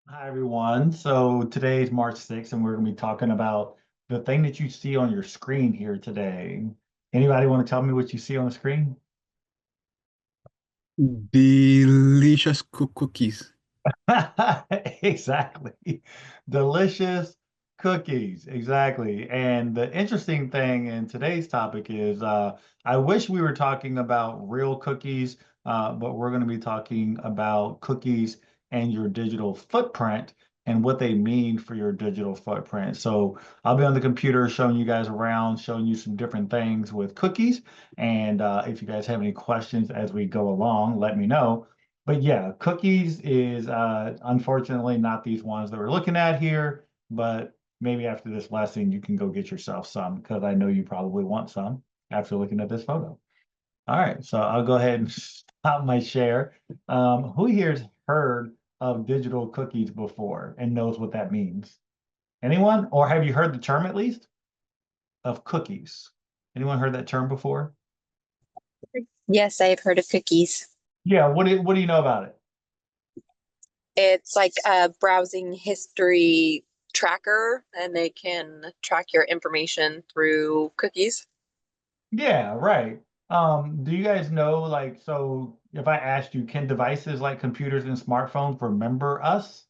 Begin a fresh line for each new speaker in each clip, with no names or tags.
Hi, everyone. So today is March 6th, and we're going to be talking about the thing that you see on your screen here today. Anybody want to tell me what you see on the screen?
Delicious cookies.
Exactly. Delicious cookies. Exactly. And the interesting thing in today's topic is I wish we were talking about real cookies, but we're going to be talking about cookies and your digital footprint and what they mean for your digital footprint. So I'll be on the computer showing you guys around, showing you some different things with cookies. And if you guys have any questions as we go along, let me know. But yeah, cookies is unfortunately not these ones that we're looking at here, but maybe after this lesson you can go get yourself some because I know you probably want some after looking at this photo. All right, so I'll go ahead and stop my share. Who here's heard of digital cookies before and knows what that means? Anyone? Or have you heard the term at least of cookies? Anyone heard that term before?
Yes, I've heard of cookies.
Yeah, what do you know about it?
It's like a browsing history tracker, and they can track your information through cookies.
Yeah, right. Do you guys know, like, so if I asked you, can devices like computers and smartphones remember us,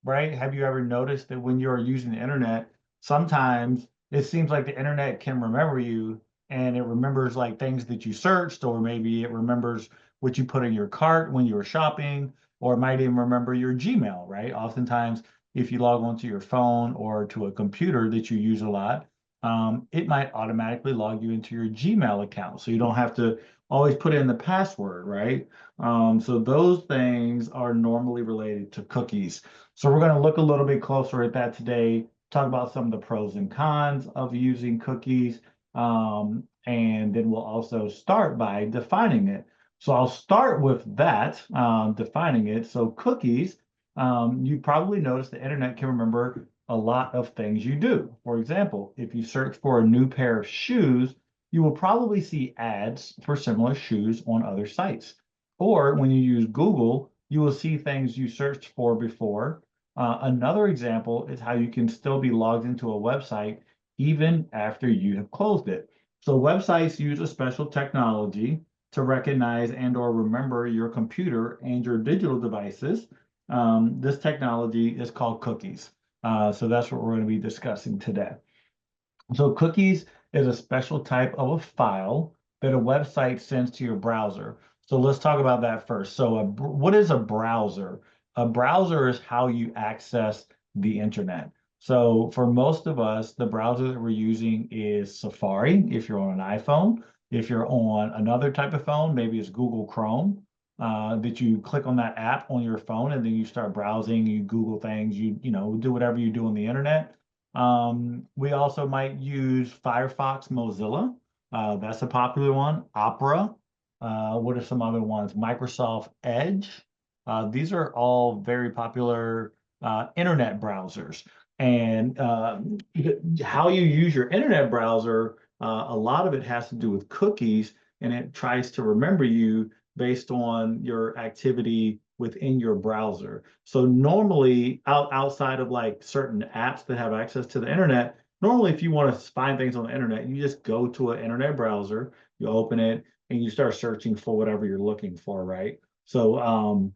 right? Have you ever noticed that when you're using the internet, sometimes it seems like the internet can remember you and it remembers like things that you searched, or maybe it remembers what you put in your cart when you were shopping, or it might even remember your Gmail, right? Oftentimes, if you log onto your phone or to a computer that you use a lot, it might automatically log you into your Gmail account. So you don't have to always put in the password, right? So those things are normally related to cookies. So we're going to look a little bit closer at that today, talk about some of the pros and cons of using cookies, and then we'll also start by defining it. So I'll start with that, defining it. So cookies, you probably noticed the internet can remember a lot of things you do. For example, if you search for a new pair of shoes, you will probably see ads for similar shoes on other sites. Or when you use Google, you will see things you searched for before. Another example is how you can still be logged into a website even after you have closed it. So websites use a special technology to recognize and or remember your computer and your digital devices. This technology is called cookies. So that's what we're going to be discussing today. So cookies is a special type of a file that a website sends to your browser. So let's talk about that first. So what is a browser? A browser is how you access the internet. So for most of us, the browser that we're using is Safari if you're on an iPhone. If you're on another type of phone, maybe it's Google Chrome, that you click on that app on your phone and then you start browsing, you Google things, you do whatever you do on the internet. We also might use Firefox, Mozilla. That's a popular one. Opera. What are some other ones? Microsoft Edge. These are all very popular internet browsers. And how you use your internet browser, a lot of it has to do with cookies, and it tries to remember you based on your activity within your browser. So normally outside of like certain apps that have access to the internet, normally if you want to find things on the internet, you just go to an internet browser, you open it and you start searching for whatever you're looking for, right? So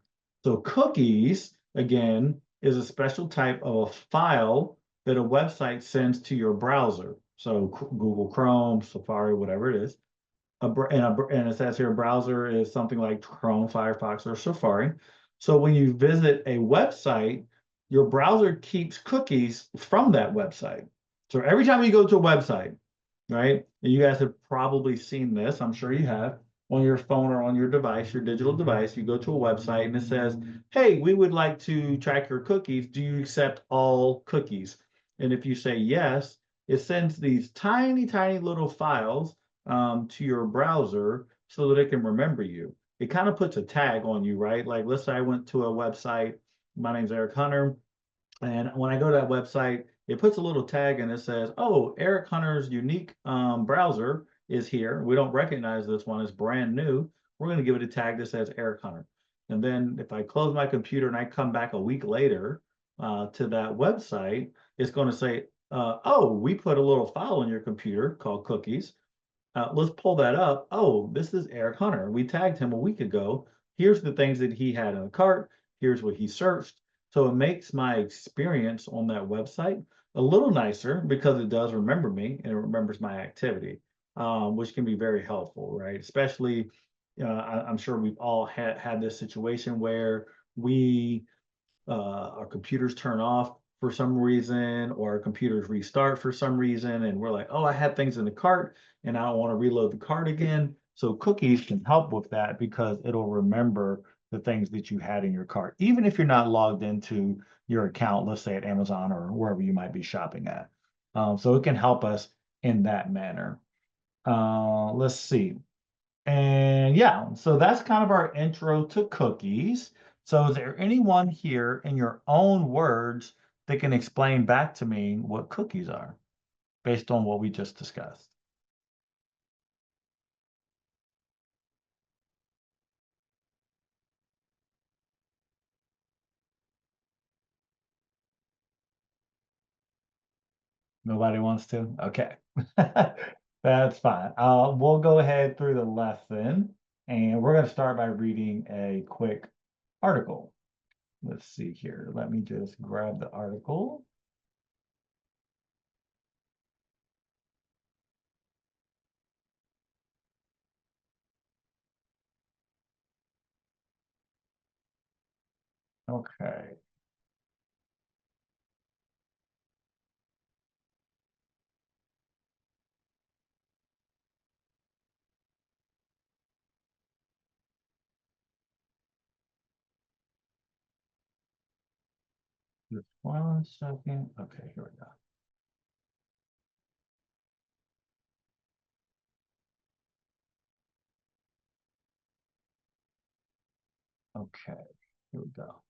cookies again is a special type of a file that a website sends to your browser. So Google Chrome, Safari, whatever it is. And it says here browser is something like Chrome, Firefox, or Safari. So when you visit a website, your browser keeps cookies from that website. So every time you go to a website, right, and you guys have probably seen this, I'm sure you have, on your phone or on your device, your digital device, you go to a website and it says, hey, we would like to track your cookies. Do you accept all cookies? And if you say yes, it sends these tiny, tiny little files to your browser so that it can remember you. It kind of puts a tag on you, right? Like, let's say I went to a website. My name's Eric Hunter. And when I go to that website, it puts a little tag and it says, oh, Eric Hunter's unique browser is here. We don't recognize this one. It's brand new. We're going to give it a tag that says Eric Hunter. And then if I close my computer and I come back a week later, to that website, it's going to say, oh, we put a little file on your computer called cookies. Let's pull that up. Oh, this is Eric Hunter. We tagged him a week ago. Here's the things that he had in the cart. Here's what he searched. So it makes my experience on that website a little nicer because it does remember me and it remembers my activity, which can be very helpful, right? Especially, I'm sure we've all had this situation where we our computers turn off for some reason, or our computers restart for some reason, and we're like, oh, I had things in the cart and I don't want to reload the cart again. So cookies can help with that because it'll remember the things that you had in your cart, even if you're not logged into your account, let's say at Amazon or wherever you might be shopping at. So it can help us in that manner. Let's see. And yeah, so that's kind of our intro to cookies. So is there anyone here in your own words that can explain back to me what cookies are based on what we just discussed? Nobody wants to? Okay. That's fine. We'll go ahead through the lesson and we're going to start by reading a quick article. Let's see here. Let me just grab the article. Okay. Just 1 second. Okay, here we go. Okay, here we go.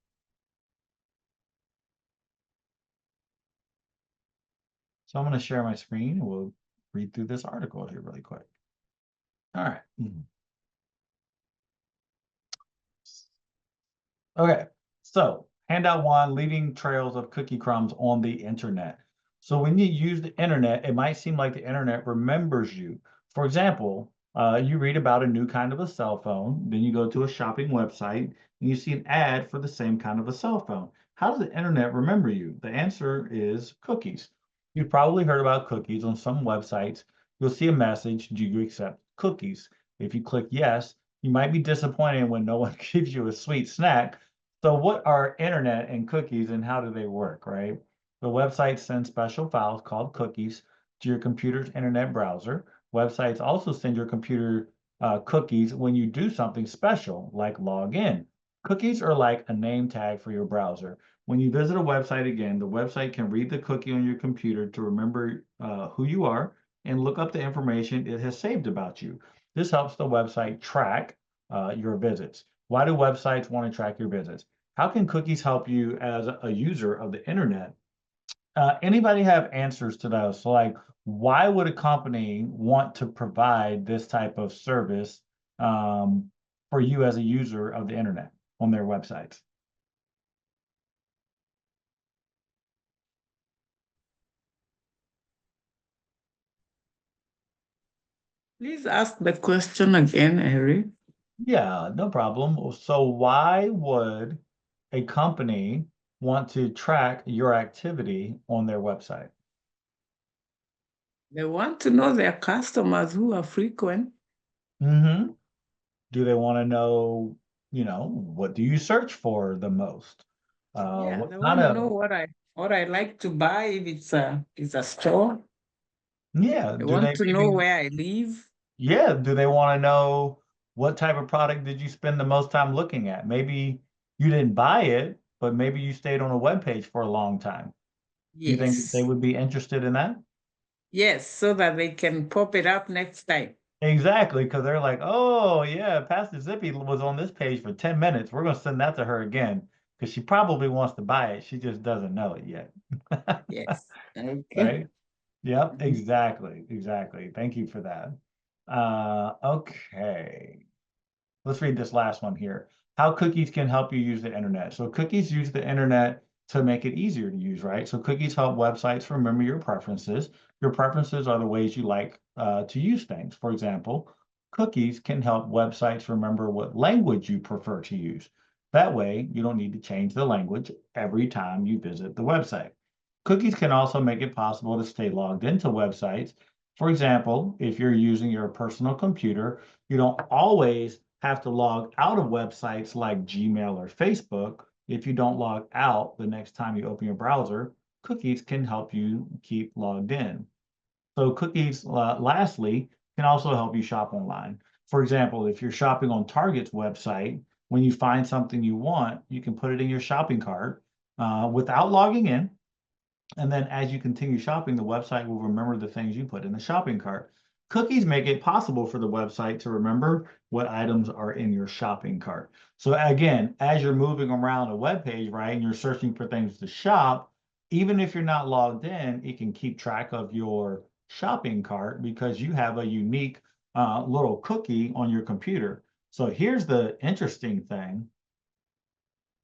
So I'm going to share my screen and we'll read through this article here really quick. All right. Okay, so handout one, leaving trails of cookie crumbs on the internet. So when you use the internet, it might seem like the internet remembers you. For example, you read about a new kind of a cell phone, then you go to a shopping website and you see an ad for the same kind of a cell phone. How does the internet remember you? The answer is cookies. You've probably heard about cookies on some websites. You'll see a message, do you accept cookies? If you click yes, you might be disappointed when no one gives you a sweet snack. So what are internet and cookies and how do they work, right? The websites send special files called cookies to your computer's internet browser. Websites also send your computer cookies when you do something special, like log in. Cookies are like a name tag for your browser. When you visit a website again, the website can read the cookie on your computer to remember who you are and look up the information it has saved about you. This helps the website track your visits. Why do websites want to track your visits? How can cookies help you as a user of the internet? Anybody have answers to those? So like, why would a company want to provide this type of service for you as a user of the internet on their websites?
Please ask the question again, Eric.
Yeah, no problem. So why would a company want to track your activity on their website?
They want to know their customers who are frequent.
Mm-hmm. Do they want to know, what do you search for the most?
Yeah,
What
they
kind
want to know
of,
what I like to buy if it's a store.
yeah,
They
do they
want to know
maybe,
where I live.
yeah, do they want to know what type of product did you spend the most time looking at? Maybe you didn't buy it, but maybe you stayed on a web page for a long time. Do you think they
Yes.
would be interested in that?
Yes, so that they can pop it up next time.
Exactly, because they're like, oh yeah, Pastor Zippy was on this page for 10 minutes. We're gonna send that to her again because she probably wants to buy it. She just doesn't know it yet.
Yes. Okay.
Right? Yep,
Mhm.
exactly, exactly. Thank you for that. Okay. Let's read this last one here. How cookies can help you use the internet. So cookies use the internet to make it easier to use, right? So cookies help websites remember your preferences. Your preferences are the ways you like to use things. For example, cookies can help websites remember what language you prefer to use. That way, you don't need to change the language every time you visit the website. Cookies can also make it possible to stay logged into websites. For example, if you're using your personal computer, you don't always have to log out of websites like Gmail or Facebook. If you don't log out the next time you open your browser, cookies can help you keep logged in. So cookies, lastly, can also help you shop online. For example, if you're shopping on Target's website, when you find something you want, you can put it in your shopping cart without logging in. And then as you continue shopping, the website will remember the things you put in the shopping cart. Cookies make it possible for the website to remember what items are in your shopping cart. So again, as you're moving around a web page, right, and you're searching for things to shop, even if you're not logged in, it can keep track of your shopping cart because you have a unique little cookie on your computer. So here's the interesting thing.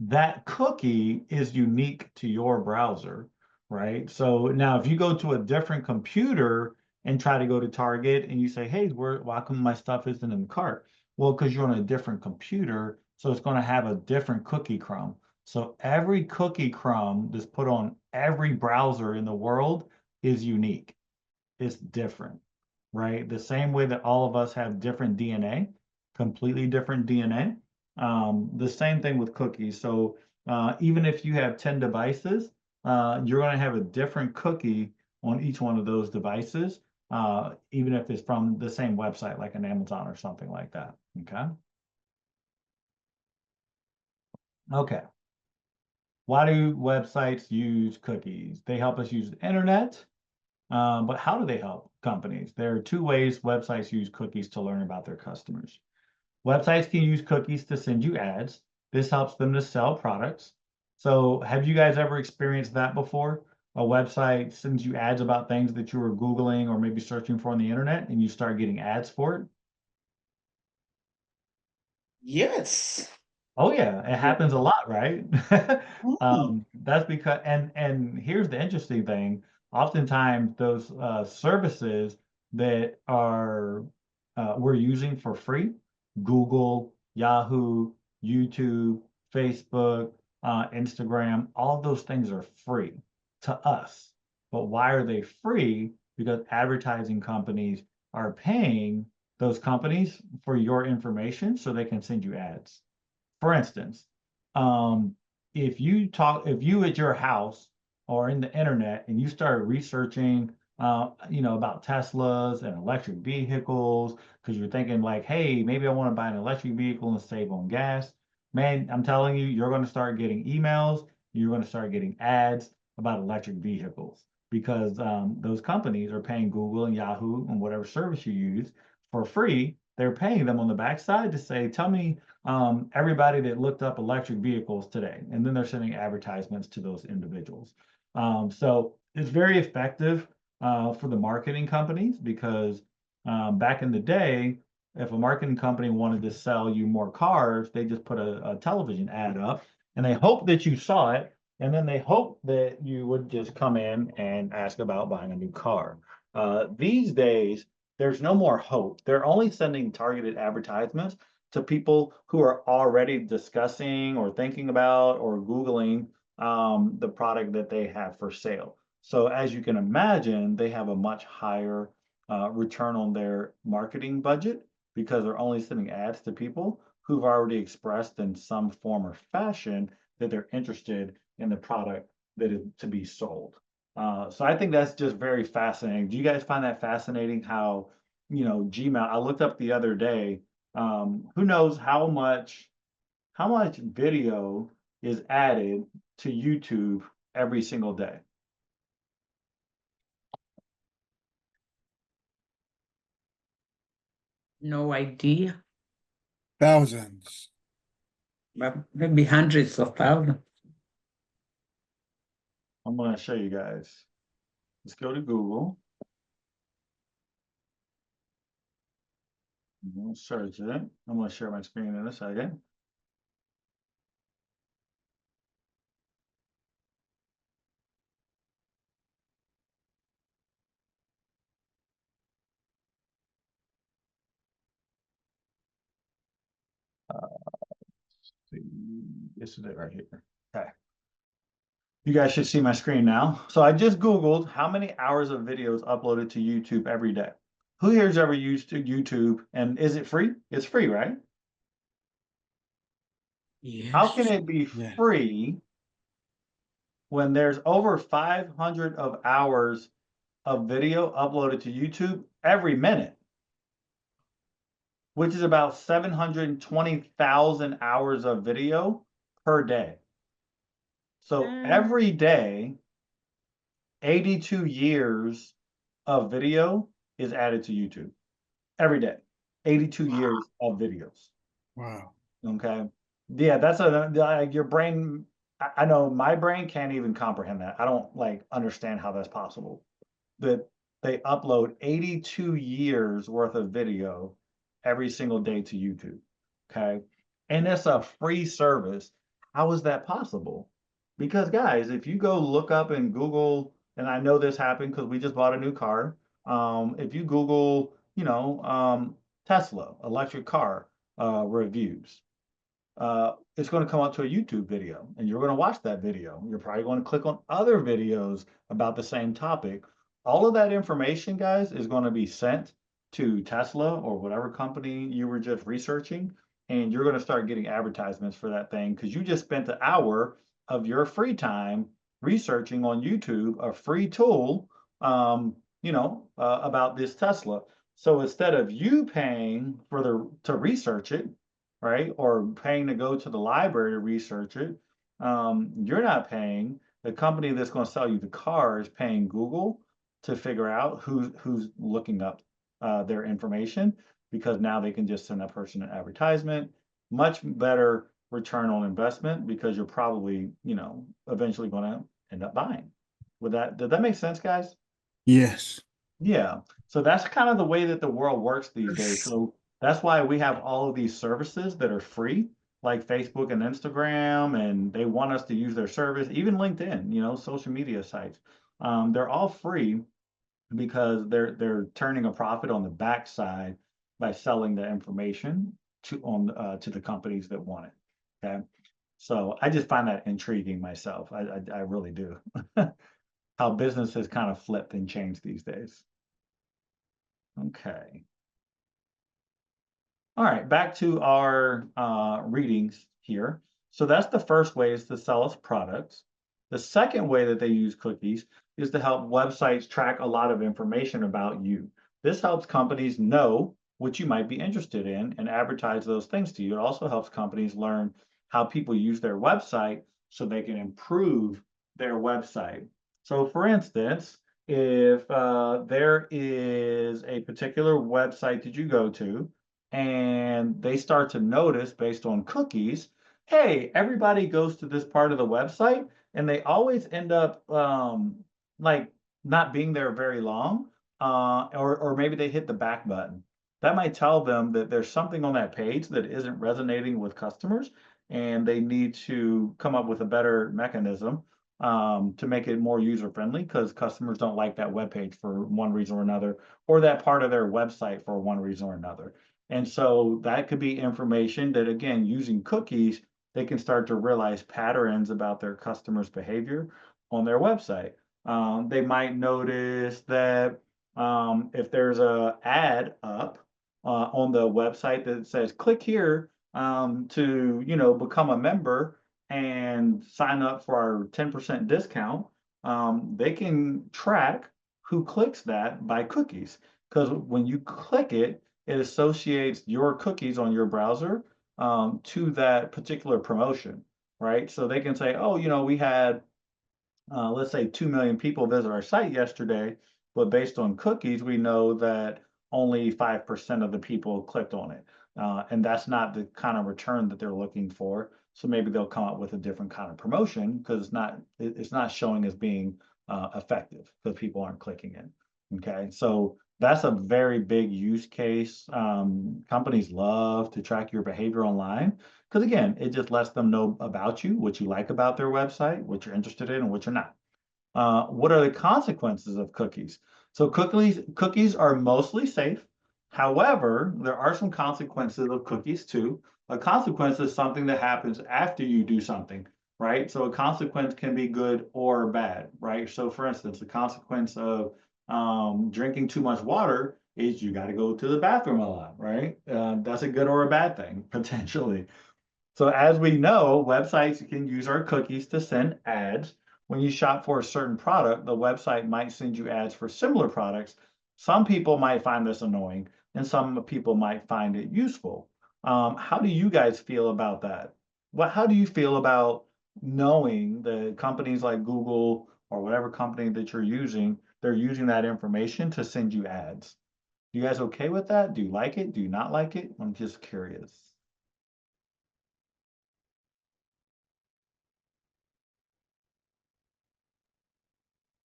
That cookie is unique to your browser, right? So now if you go to a different computer and try to go to Target and you say, hey, why come my stuff isn't in the cart? Well, because you're on a different computer, so it's going to have a different cookie crumb. So every cookie crumb that's put on every browser in the world is unique. It's different, right? The same way that all of us have different DNA, completely different DNA. The same thing with cookies. So even if you have 10 devices, you're going to have a different cookie on each one of those devices, even if it's from the same website, like an Amazon or something like that. Okay. Okay. Why do websites use cookies? They help us use the internet. But how do they help companies? There are two ways websites use cookies to learn about their customers. Websites can use cookies to send you ads. This helps them to sell products. So have you guys ever experienced that before? A website sends you ads about things that you were Googling or maybe searching for on the internet and you start getting ads for it?
Yes.
Oh yeah, it happens a lot, right?
Mm.
That's because, and here's the interesting thing. Oftentimes those services that are we're using for free, Google, Yahoo, YouTube, Facebook, Instagram, all of those things are free to us. But why are they free? Because advertising companies are paying those companies for your information so they can send you ads. For instance, um, if you at your house or in the internet and you start researching, about Teslas and electric vehicles, because you're thinking like, hey, maybe I want to buy an electric vehicle and save on gas. Man, I'm telling you, you're going to start getting emails. You're going to start getting ads about electric vehicles because those companies are paying Google and Yahoo and whatever service you use for free. They're paying them on the backside to say, tell me everybody that looked up electric vehicles today, and then they're sending advertisements to those individuals. So it's very effective for the marketing companies because back in the day, if a marketing company wanted to sell you more cars, they just put a television ad up and they hope that you saw it. And then they hope that you would just come in and ask about buying a new car. These days, there's no more hope. They're only sending targeted advertisements to people who are already discussing or thinking about or Googling the product that they have for sale. So as you can imagine, they have a much higher return on their marketing budget because they're only sending ads to people who've already expressed in some form or fashion that they're interested in the product that is to be sold. So I think that's just very fascinating. Do you guys find that fascinating how, Gmail, I looked up the other day, who knows how much video is added to YouTube every single day?
No idea,
Thousands.
but maybe hundreds of thousands.
I'm going to show you guys. Let's go to Google. I'm going to search it. I'm going to share my screen in a second. This is it right here. Okay. You guys should see my screen now. So I just Googled how many hours of videos uploaded to YouTube every day. Who here's ever used to YouTube, and is it free? It's free, right? How can
Yes.
it be
Yeah.
free when there's over 500 of hours of video uploaded to YouTube every minute, which is about 720,000 hours of video per day. So every day, 82 years of video is added to YouTube. Every day, 82 years of videos.
Wow.
Okay. Yeah, that's like your brain. I know my brain can't even comprehend that. I don't like understand how that's possible. That they upload 82 years worth of video every single day to YouTube. Okay. And it's a free service. How is that possible? Because guys, if you go look up in Google, and I know this happened because we just bought a new car. If you Google, Tesla electric car reviews, it's going to come up to a YouTube video, and you're going to watch that video. You're probably going to click on other videos about the same topic. All of that information, guys, is going to be sent to Tesla or whatever company you were just researching, and you're going to start getting advertisements for that thing because you just spent an hour of your free time researching on YouTube a free tool, about this Tesla. So instead of you paying to research it, right, or paying to go to the library to research it, you're not paying. The company that's going to sell you the car is paying Google to figure out who's looking up their information, because now they can just send that person an advertisement. Much better return on investment because you're probably, eventually going to end up buying. Did that make sense, guys?
Yes.
Yeah. So that's kind of the way that the world works these days. So that's why we have all of these services that are free, like Facebook and Instagram, and they want us to use their service, even LinkedIn, social media sites. They're all free because they're turning a profit on the backside by selling the information to the companies that want it. Okay. So I just find that intriguing myself. I really do. How business has kind of flipped and changed these days. Okay. All right, back to our readings here. So that's the first way, is to sell us products. The second way that they use cookies is to help websites track a lot of information about you. This helps companies know what you might be interested in and advertise those things to you. It also helps companies learn how people use their website so they can improve their website. So for instance, if there is a particular website that you go to, and they start to notice based on cookies, hey, everybody goes to this part of the website and they always end up like not being there very long, or maybe they hit the back button. That might tell them that there's something on that page that isn't resonating with customers, and they need to come up with a better mechanism to make it more user friendly, because customers don't like that web page for one reason or another, or that part of their website for one reason or another. And so that could be information that, again, using cookies, they can start to realize patterns about their customers' behavior on their website. They might notice that if there's a ad up on the website that says, click here to become a member and sign up for our 10% discount, they can track who clicks that by cookies. Because when you click it, it associates your cookies on your browser to that particular promotion, right? So they can say, oh, we had, let's say 2 million people visit our site yesterday, but based on cookies, we know that only 5% of the people clicked on it. And that's not the kind of return that they're looking for. So maybe they'll come up with a different kind of promotion, because it's not showing as being effective because people aren't clicking it. Okay, so that's a very big use case. Companies love to track your behavior online because, again, it just lets them know about you, what you like about their website, what you're interested in, and what you're not. What are the consequences of cookies? So cookies are mostly safe. However, there are some consequences of cookies too. A consequence is something that happens after you do something, right? So a consequence can be good or bad, right? So for instance, the consequence of drinking too much water is you got to go to the bathroom a lot, right? That's a good or a bad thing, potentially. So as we know, websites can use our cookies to send ads. When you shop for a certain product, the website might send you ads for similar products. Some people might find this annoying, and some people might find it useful. How do you guys feel about that? How do you feel about knowing that companies like Google or whatever company that you're using, they're using that information to send you ads? You guys okay with that? Do you like it? Do you not like it? I'm just curious.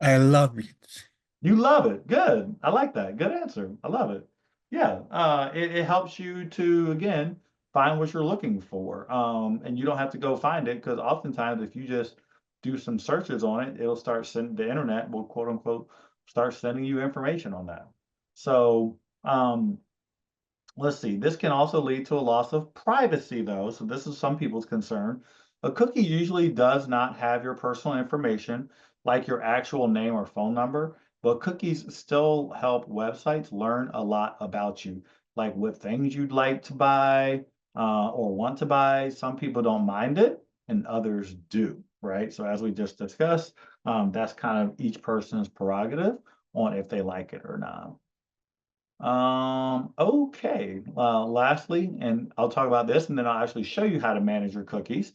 I love it.
You love it. Good. I like that. Good answer. I love it. Yeah. It helps you to, again, find what you're looking for. And you don't have to go find it because oftentimes if you just do some searches on it, it'll start sending the internet will quote unquote start sending you information on that. So let's see, this can also lead to a loss of privacy though. So this is some people's concern. A cookie usually does not have your personal information like your actual name or phone number, but cookies still help websites learn a lot about you, like what things you'd like to buy or want to buy. Some people don't mind it and others do, right? So as we just discussed, that's kind of each person's prerogative on if they like it or not. Okay. Lastly, and I'll talk about this and then I'll actually show you how to manage your cookies.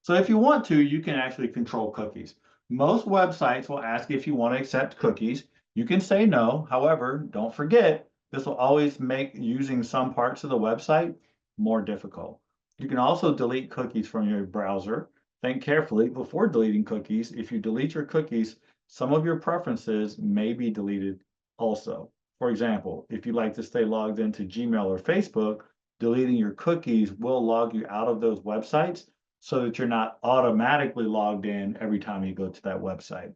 So if you want to, you can actually control cookies. Most websites will ask if you want to accept cookies. You can say no. However, don't forget, this will always make using some parts of the website more difficult. You can also delete cookies from your browser. Think carefully before deleting cookies. If you delete your cookies, some of your preferences may be deleted also. For example, if you like to stay logged into Gmail or Facebook, deleting your cookies will log you out of those websites so that you're not automatically logged in every time you go to that website.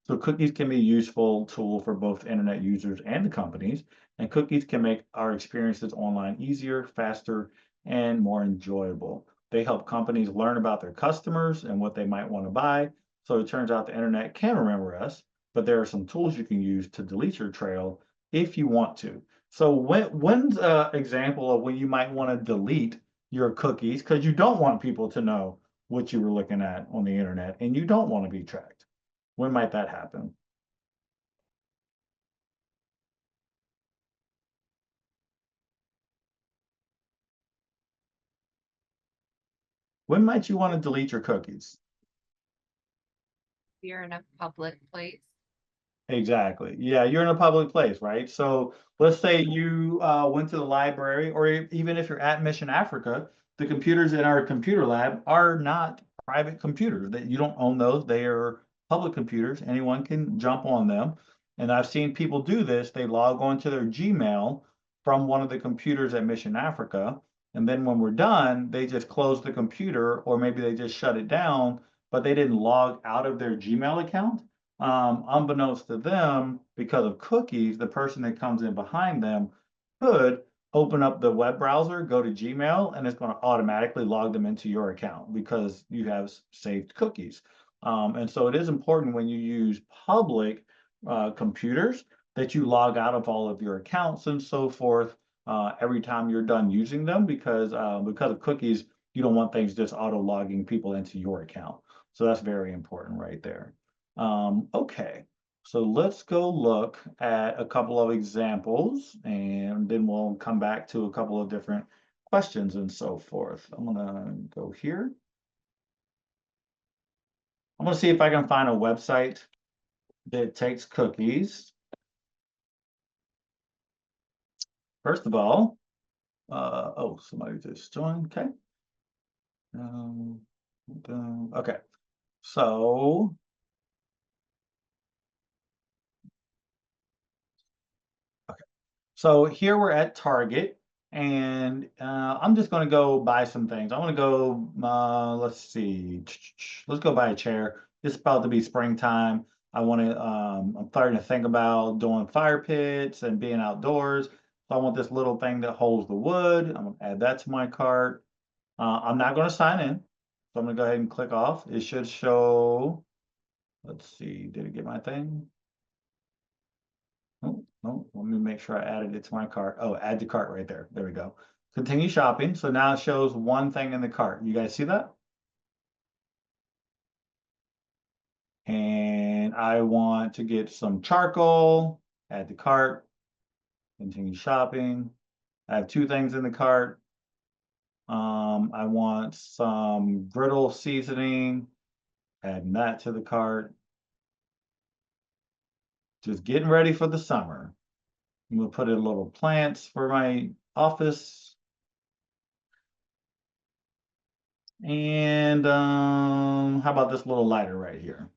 So cookies can be a useful tool for both internet users and the companies, and cookies can make our experiences online easier, faster, and more enjoyable. They help companies learn about their customers and what they might want to buy. So it turns out the internet can remember us, but there are some tools you can use to delete your trail if you want to. So when's an example of when you might want to delete your cookies because you don't want people to know what you were looking at on the internet and you don't want to be tracked? When might that happen? When might you want to delete your cookies?
You're in a public place.
Exactly. Yeah, you're in a public place, right? So let's say you went to the library, or even if you're at Mission Africa, the computers in our computer lab are not private computers. That you don't own those. They are public computers. Anyone can jump on them. And I've seen people do this. They log on to their Gmail from one of the computers at Mission Africa. And then when we're done, they just close the computer, or maybe they just shut it down, but they didn't log out of their Gmail account. Unbeknownst to them, because of cookies, the person that comes in behind them could open up the web browser, go to Gmail, and it's going to automatically log them into your account because you have saved cookies. And so it is important when you use public computers that you log out of all of your accounts and so forth every time you're done using them because of cookies, you don't want things just auto logging people into your account. So that's very important right there. Okay, so let's go look at a couple of examples and then we'll come back to a couple of different questions and so forth. I'm gonna go here. I'm gonna see if I can find a website that takes cookies. First of all, oh, somebody just joined, okay. Okay, so So here we're at Target, and I'm just going to go buy some things. I want to go, let's see, let's go buy a chair. It's about to be springtime. I want to, I'm starting to think about doing fire pits and being outdoors. So I want this little thing that holds the wood. I'm gonna add that to my cart. I'm not gonna sign in. So I'm gonna go ahead and click off. It should show, let's see, did it get my thing? Oh, no, let me make sure I added it to my cart. Oh, add to cart right there. There we go. Continue shopping. So now it shows one thing in the cart. You guys see that? And I want to get some charcoal, add to cart, continue shopping. I have two things in the cart. I want some griddle seasoning, adding that to the cart. Just getting ready for the summer. I'm gonna put in little plants for my office. And how about this little lighter right here?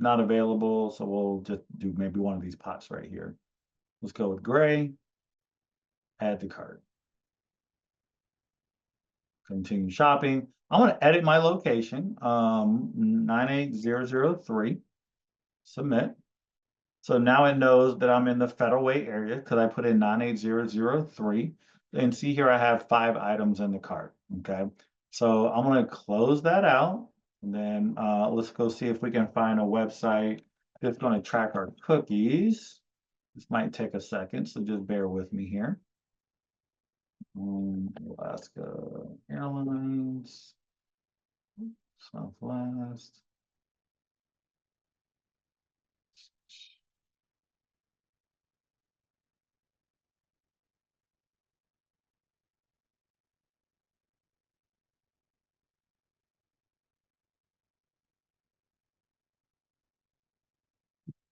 Not available, so we'll just do maybe one of these pots right here. Let's go with gray. Add to cart. Continue shopping. I'm going to edit my location, 98003. Submit. So now it knows that I'm in the Federal Way area because I put in 98003. And see here, I have 5 items in the cart. Okay. So I'm going to close that out. And then let's go see if we can find a website that's going to track our cookies. This might take a second, so just bear with me here. Alaska Airlines, Southwest.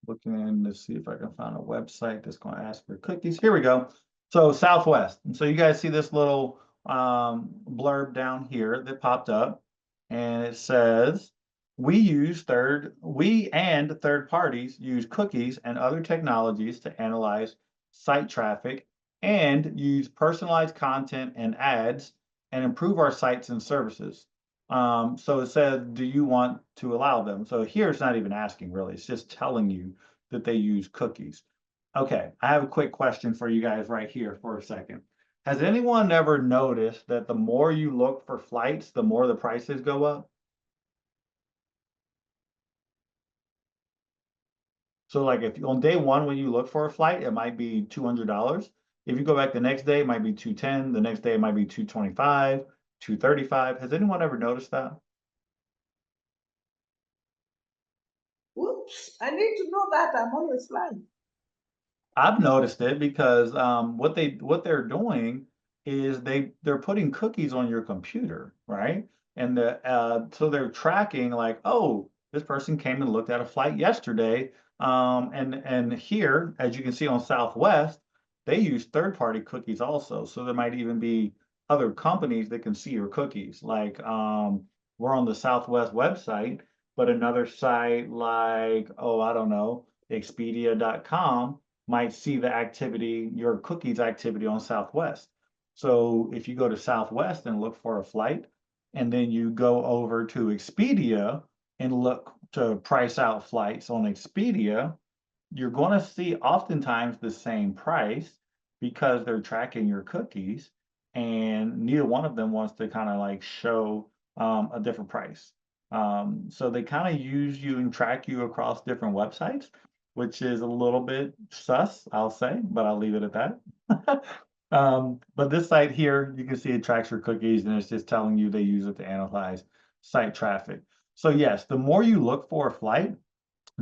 Looking to see if I can find a website that's going to ask for cookies. Here we go. So Southwest. And so you guys see this little blurb down here that popped up, and it says, we and third parties use cookies and other technologies to analyze site traffic and use personalized content and ads and improve our sites and services. So it said, do you want to allow them? So here it's not even asking really, it's just telling you that they use cookies. Okay, I have a quick question for you guys right here for a second. Has anyone ever noticed that the more you look for flights, the more the prices go up? So like if on day one, when you look for a flight, it might be $200. If you go back the next day, it might be 210. The next day, it might be 225, 235. Has anyone ever noticed that?
Whoops, I need to know that. I'm always flying.
I've noticed it because what they're doing is they're putting cookies on your computer, right? And so they're tracking like, oh, this person came and looked at a flight yesterday. And here, as you can see on Southwest, they use third-party cookies also. So there might even be other companies that can see your cookies. Like we're on the Southwest website, but another site like, oh, I don't know, Expedia.com might see the activity, your cookies activity on Southwest. So if you go to Southwest and look for a flight, and then you go over to Expedia and look to price out flights on Expedia, you're going to see oftentimes the same price because they're tracking your cookies, and neither one of them wants to kind of like show a different price. So they kind of use you and track you across different websites, which is a little bit sus, I'll say, but I'll leave it at that. But this site here, you can see it tracks your cookies, and it's just telling you they use it to analyze site traffic. So yes, the more you look for a flight,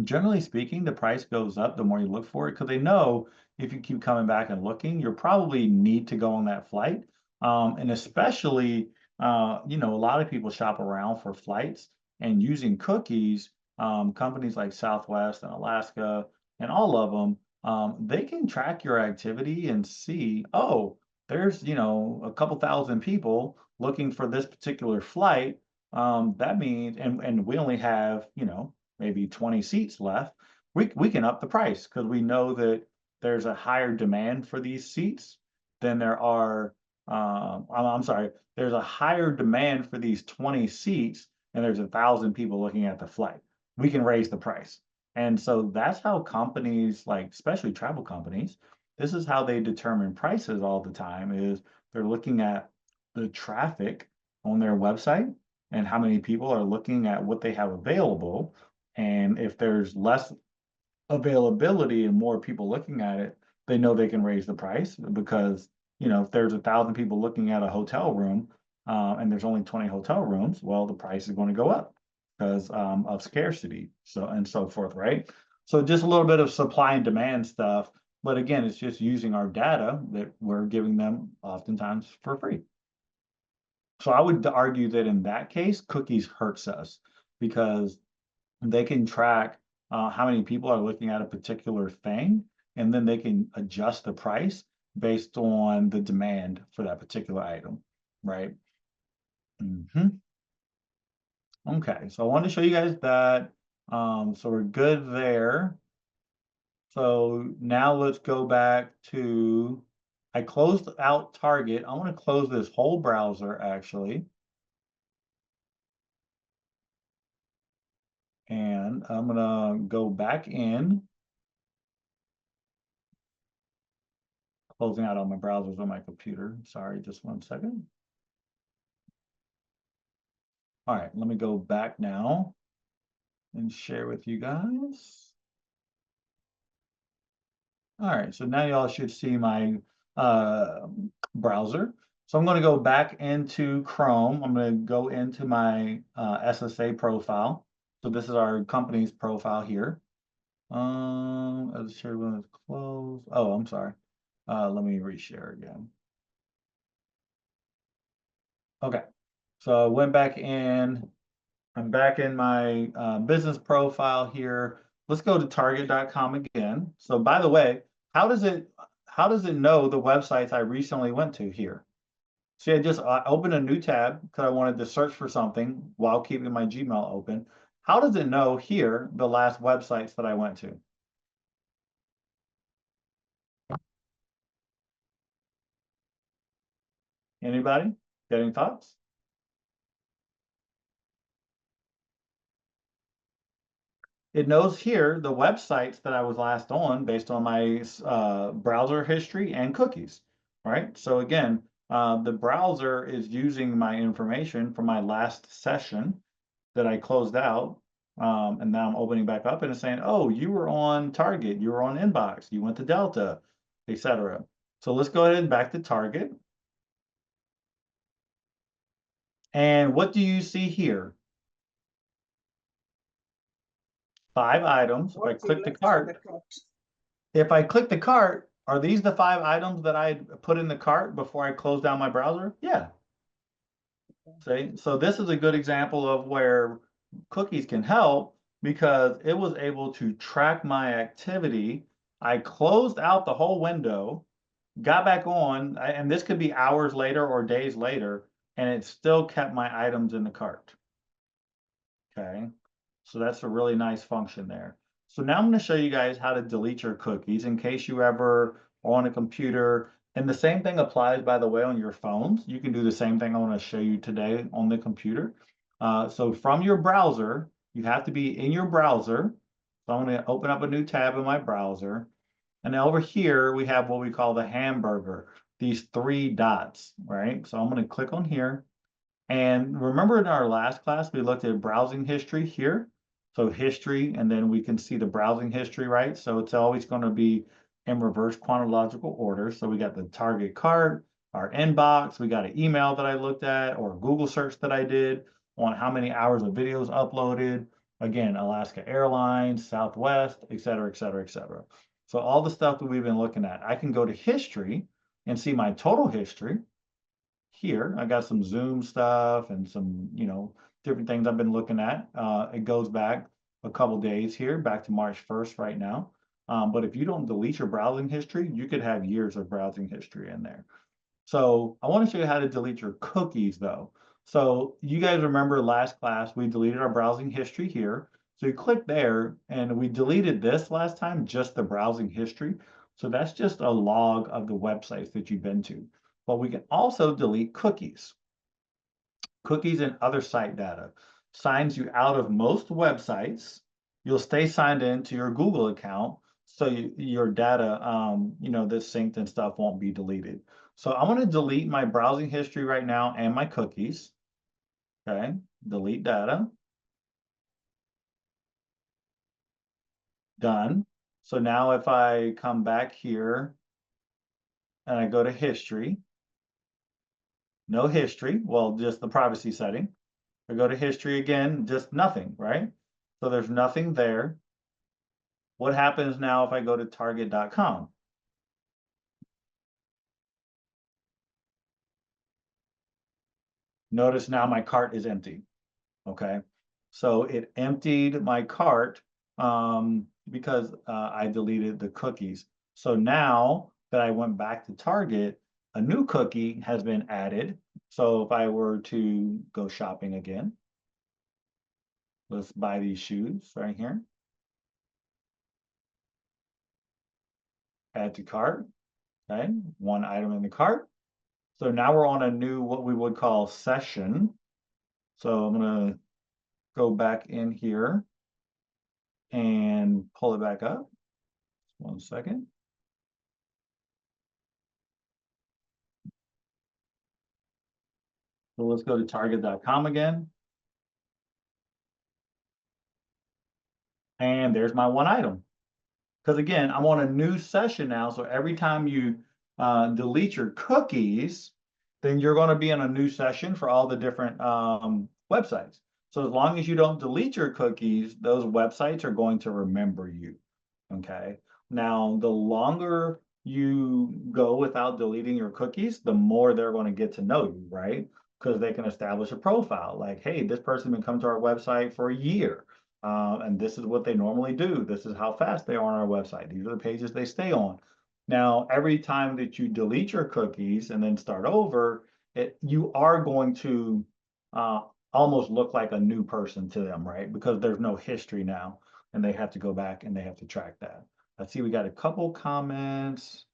generally speaking, the price goes up the more you look for it because they know if you keep coming back and looking, you'll probably need to go on that flight. And especially, a lot of people shop around for flights, and using cookies, companies like Southwest and Alaska and all of them, they can track your activity and see, oh, there's, a couple thousand people looking for this particular flight. That means, and we only have, maybe 20 seats left, we can up the price because we know that there's a higher demand for these seats than there are, I'm sorry, there's a higher demand for these 20 seats and there's 1,000 people looking at the flight. We can raise the price. And so that's how companies, like especially travel companies, this is how they determine prices all the time is they're looking at the traffic on their website and how many people are looking at what they have available. And if there's less availability and more people looking at it, they know they can raise the price because, if there's 1,000 people looking at a hotel room, and there's only 20 hotel rooms, well, the price is going to go up because of scarcity, so and so forth, right? So just a little bit of supply and demand stuff, but again, it's just using our data that we're giving them oftentimes for free. So I would argue that in that case, cookies hurts us because they can track how many people are looking at a particular thing, and then they can adjust the price based on the demand for that particular item, right? Okay, so I want to show you guys that. So we're good there. So now let's go back to, I closed out Target. I want to close this whole browser actually. And I'm gonna go back in. Closing out all my browsers on my computer. Sorry, just 1 second. All right, let me go back now and share with you guys. All right, so now y'all should see my browser. So I'm going to go back into Chrome. I'm going to go into my SSA profile. So this is our company's profile here. As share when it's closed. Oh, I'm sorry. Let me reshare again. Okay, so I went back in. I'm back in my business profile here. Let's go to target.com again. So by the way, how does it know the websites I recently went to here? See, I just opened a new tab because I wanted to search for something while keeping my Gmail open. How does it know here the last websites that I went to? Anybody? Got any thoughts? It knows here the websites that I was last on based on my browser history and cookies, right? So again, the browser is using my information from my last session that I closed out, and now I'm opening back up and it's saying, oh, you were on Target, you were on Inbox, you went to Delta, etc. So let's go ahead and back to Target. And what do you see here? 5 items. If I
What we
click the
left in
cart,
the cart.
if I click the cart, are these the 5 items that I put in the cart before I close down my browser? Yeah. See, so this is a good example of where cookies can help because it was able to track my activity. I closed out the whole window, got back on, and this could be hours later or days later, and it still kept my items in the cart. Okay, so that's a really nice function there. So now I'm going to show you guys how to delete your cookies in case you ever are on a computer. And the same thing applies, by the way, on your phones. You can do the same thing I want to show you today on the computer. So from your browser, you have to be in your browser. So I'm going to open up a new tab in my browser. And then over here, we have what we call the hamburger, these 3 dots, right? So I'm going to click on here. And remember in our last class, we looked at browsing history here. So history, and then we can see the browsing history, right? So it's always going to be in reverse chronological order. So we got the target cart, our inbox, we got an email that I looked at, or a Google search that I did on how many hours of videos uploaded. Again, Alaska Airlines, Southwest, et cetera, et cetera, et cetera. So all the stuff that we've been looking at, I can go to history and see my total history. Here, I got some Zoom stuff and some, different things I've been looking at. It goes back a couple days here, back to March 1st right now. But if you don't delete your browsing history, you could have years of browsing history in there. So I want to show you how to delete your cookies though. So you guys remember last class, we deleted our browsing history here. So you click there and we deleted this last time, just the browsing history. So that's just a log of the websites that you've been to. But we can also delete cookies. Cookies and other site data signs you out of most websites you'll stay signed in to your Google account. So your data, that's synced and stuff won't be deleted. So I'm going to delete my browsing history right now and my cookies. Okay, delete data. Done. So now if I come back here and I go to history, no history, well, just the privacy setting. I go to history again, just nothing, right? So there's nothing there. What happens now if I go to target.com? Notice now my cart is empty. Okay, so it emptied my cart because I deleted the cookies. So now that I went back to Target, a new cookie has been added. So if I were to go shopping again, let's buy these shoes right here. Add to cart. Okay, one item in the cart. So now we're on a new, what we would call session. So I'm gonna go back in here and pull it back up. 1 second. So let's go to target.com again. And there's my one item. Because again, I'm on a new session now. So every time you delete your cookies, then you're going to be in a new session for all the different websites. So as long as you don't delete your cookies, those websites are going to remember you. Okay. Now, the longer you go without deleting your cookies, the more they're going to get to know you, right? Because they can establish a profile like, hey, this person been coming to our website for a year. And this is what they normally do. This is how fast they are on our website. These are the pages they stay on. Now, every time that you delete your cookies and then start over, you are going to almost look like a new person to them, right? Because there's no history now, and they have to go back and they have to track that. Let's see, we got a couple comments.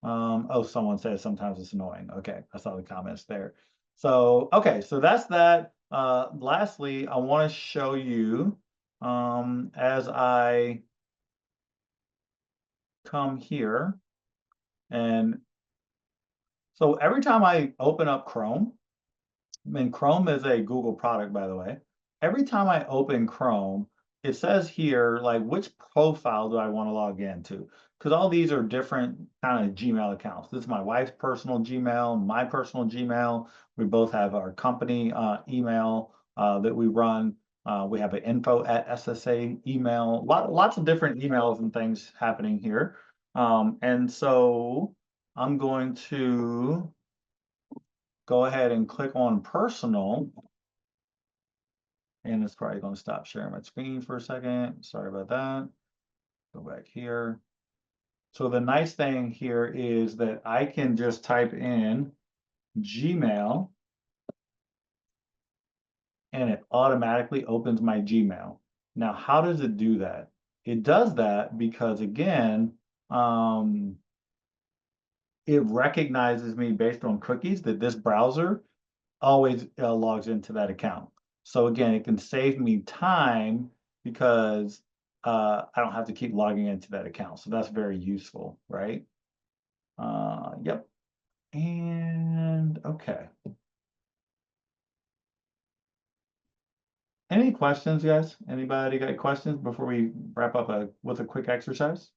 Oh, someone says sometimes it's annoying. Okay, I saw the comments there. So, okay, so that's that. Lastly, I want to show you as I come here, and so every time I open up Chrome, and Chrome is a Google product, by the way, every time I open Chrome, it says here, like, which profile do I want to log into? Because all these are different kind of Gmail accounts. This is my wife's personal Gmail, my personal Gmail. We both have our company email that we run. We have an info@SSA email, lots of different emails and things happening here. And so I'm going to go ahead and click on personal. And it's probably going to stop sharing my screen for a second. Sorry about that. Go back here. So the nice thing here is that I can just type in Gmail and it automatically opens my Gmail. Now, how does it do that? It does that because, again, it recognizes me based on cookies that this browser always logs into that account. So again, it can save me time because I don't have to keep logging into that account. So that's very useful, right? Yep. And okay. Any questions, guys? Anybody got questions before we wrap up with a quick exercise?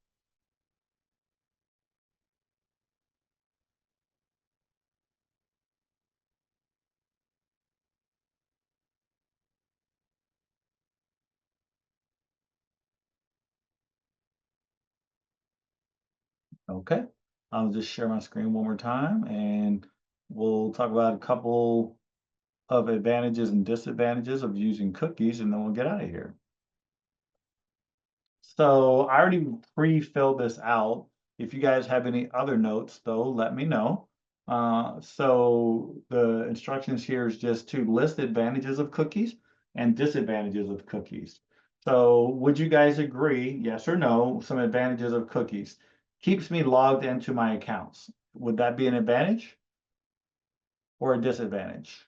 Okay, I'll just share my screen one more time and we'll talk about a couple of advantages and disadvantages of using cookies, and then we'll get out of here. So I already pre-filled this out. If you guys have any other notes, though, let me know. So the instructions here is just to list advantages of cookies and disadvantages of cookies. So would you guys agree, yes or no, some advantages of cookies? Keeps me logged into my accounts. Would that be an advantage or a disadvantage?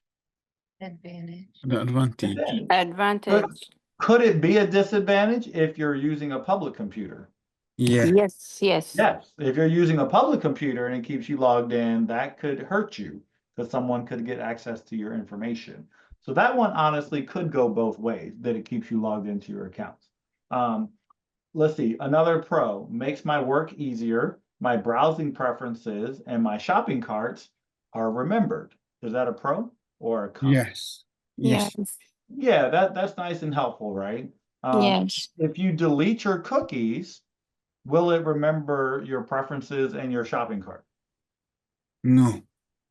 Advantage.
The advantage.
Advantage.
Advantage.
Could it be a disadvantage if you're using a public computer?
Yeah.
Yes, yes.
Yes, if you're using a public computer and it keeps you logged in, that could hurt you because someone could get access to your information. So that one honestly could go both ways, that it keeps you logged into your accounts. Let's see, another pro, makes my work easier, my browsing preferences and my shopping carts are remembered. Is that a pro or a con?
Yes. Yes.
Yes.
Yeah, that's nice and helpful, right?
Yes.
If you delete your cookies, will it remember your preferences and your shopping cart?
No.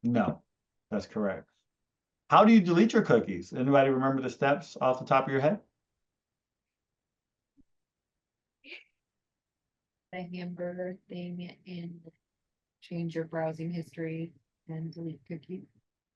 No, that's correct. How do you delete your cookies? Anybody remember the steps off the top of your head?
The hamburger thing and change your browsing history and delete cookies.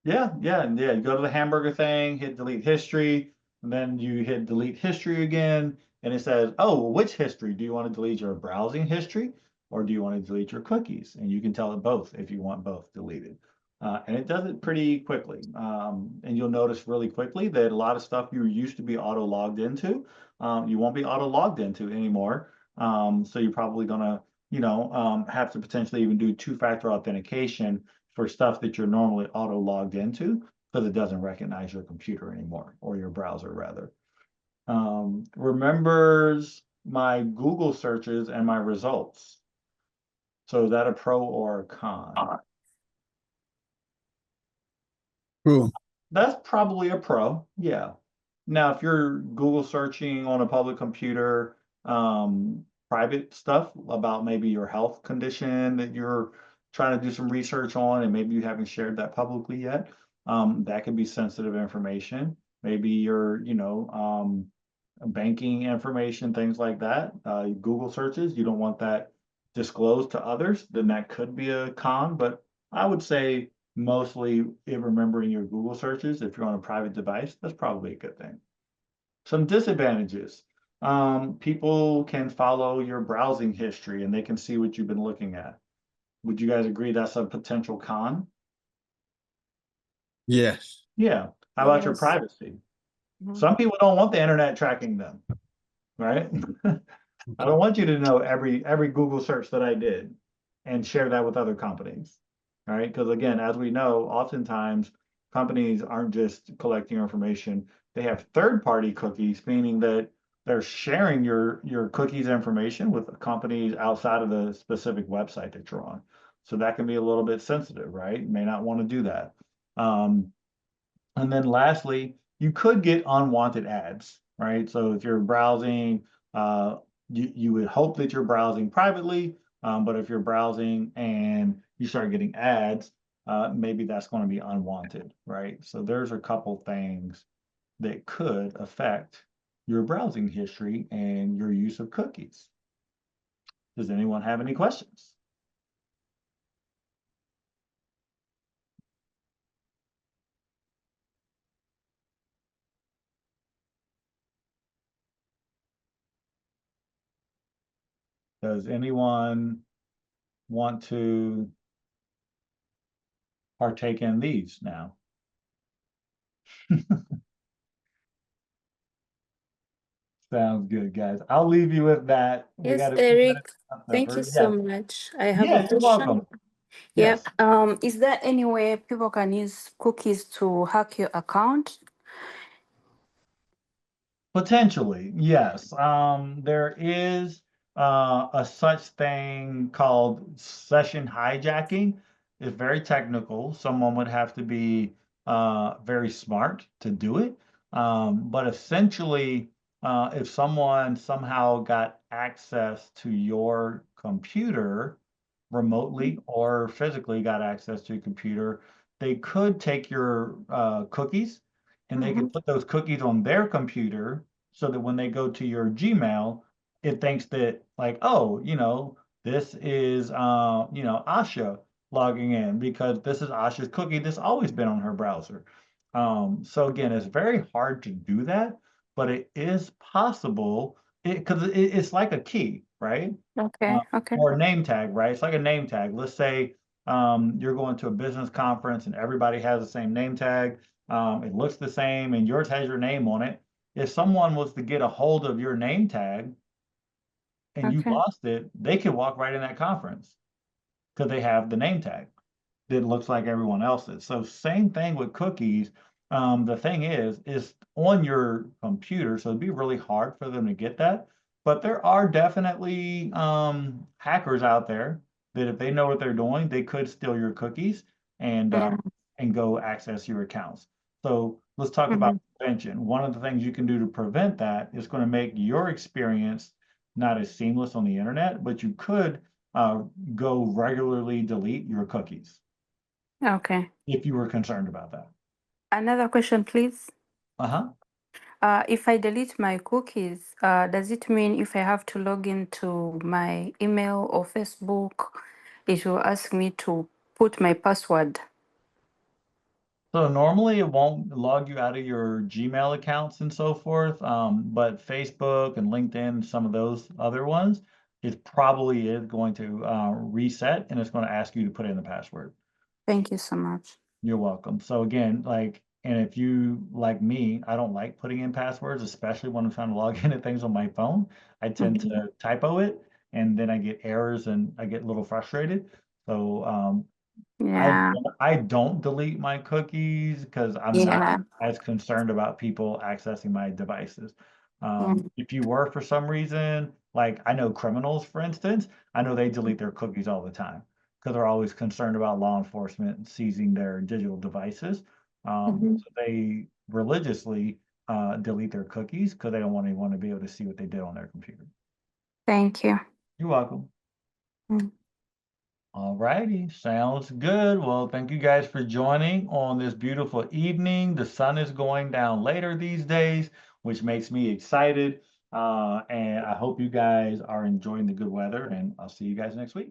Yeah. You go to the hamburger thing, hit delete history, and then you hit delete history again, and it says, oh, well, which history? Do you want to delete your browsing history or do you want to delete your cookies? And you can tell it both if you want both deleted. And it does it pretty quickly. And you'll notice really quickly that a lot of stuff you used to be auto logged into, you won't be auto logged into anymore. So you're probably gonna, have to potentially even do two-factor authentication for stuff that you're normally auto logged into because it doesn't recognize your computer anymore, or your browser rather. Remembers my Google searches and my results. So is that a pro or a con?
True.
That's probably a pro, yeah. Now, if you're Google searching on a public computer, private stuff about maybe your health condition that you're trying to do some research on, and maybe you haven't shared that publicly yet, that could be sensitive information. Maybe your, banking information, things like that, Google searches, you don't want that disclosed to others, then that could be a con, but I would say mostly in remembering your Google searches, if you're on a private device, that's probably a good thing. Some disadvantages. People can follow your browsing history and they can see what you've been looking at. Would you guys agree that's a potential con?
Yes.
Yeah. How about your
Yes.
privacy?
Mhm.
Some people don't want the internet tracking them, right? I don't want you to know every Google search that I did and share that with other companies, right? Because again, as we know, oftentimes companies aren't just collecting your information, they have third-party cookies, meaning that they're sharing your cookies information with companies outside of the specific website that you're on. So that can be a little bit sensitive, right? You may not want to do that. And then lastly, you could get unwanted ads, right? So if you're browsing, you would hope that you're browsing privately, but if you're browsing and you start getting ads, maybe that's going to be unwanted, right? So there's a couple things that could affect your browsing history and your use of cookies. Does anyone have any questions? Does anyone want to partake in these now? Sounds good, guys. I'll leave you with that. We
Yes,
got a few
Eric,
minutes left
thank
over.
you so much. I have a
Yes, you're
question.
welcome.
Yeah,
Yes.
is there any way people can use cookies to hack your account?
Potentially, yes. There is a such thing called session hijacking. It's very technical. Someone would have to be very smart to do it. But essentially, if someone somehow got access to your computer remotely or physically got access to your computer, they could take your cookies and they could put those cookies on their computer so that when they go to your Gmail, it thinks that like, oh, this is Asha logging in because this is Asha's cookie that's always been on her browser. So again, it's very hard to do that, but it is possible because it's like a key, right?
Okay, okay.
Or a name tag, right? It's like a name tag. Let's say you're going to a business conference and everybody has the same name tag. It looks the same and yours has your name on it. if someone was to get a hold of your name tag and you
Okay.
lost it, they could walk right in that conference because they have the name tag that looks like everyone else's. So same thing with cookies. The thing is on your computer, so it'd be really hard for them to get that. But there are definitely hackers out there that if they know what they're doing, they could steal your cookies and
Yeah.
and go access your accounts. So let's talk about prevention. One of the things you can do to prevent that is going to make your experience not as seamless on the internet, but you could go regularly delete your cookies
Okay.
if you were concerned about that.
Another question, please.
Uh-huh.
If I delete my cookies, does it mean if I have to log into my email or Facebook, it will ask me to put my password?
So normally it won't log you out of your Gmail accounts and so forth, but Facebook and LinkedIn, some of those other ones, it probably is going to reset and it's going to ask you to put in the password.
Thank you so much.
You're welcome. So again, like, and if you, like me, I don't like putting in passwords, especially when I'm trying to log into things on my phone. I tend to typo it and then I get errors and I get a little frustrated. So
Yeah.
I don't delete my cookies because I'm not as concerned about people accessing my devices. If you were for some reason, like I know criminals, for instance, I know they delete their cookies all the time because they're always concerned about law enforcement seizing their digital devices. So they religiously delete their cookies because they don't want anyone to be able to see what they did on their computer.
Thank you.
You're welcome.
Mm.
All righty, sounds good. Well, thank you guys for joining on this beautiful evening. The sun is going down later these days, which makes me excited. And I hope you guys are enjoying the good weather, and I'll see you guys next week.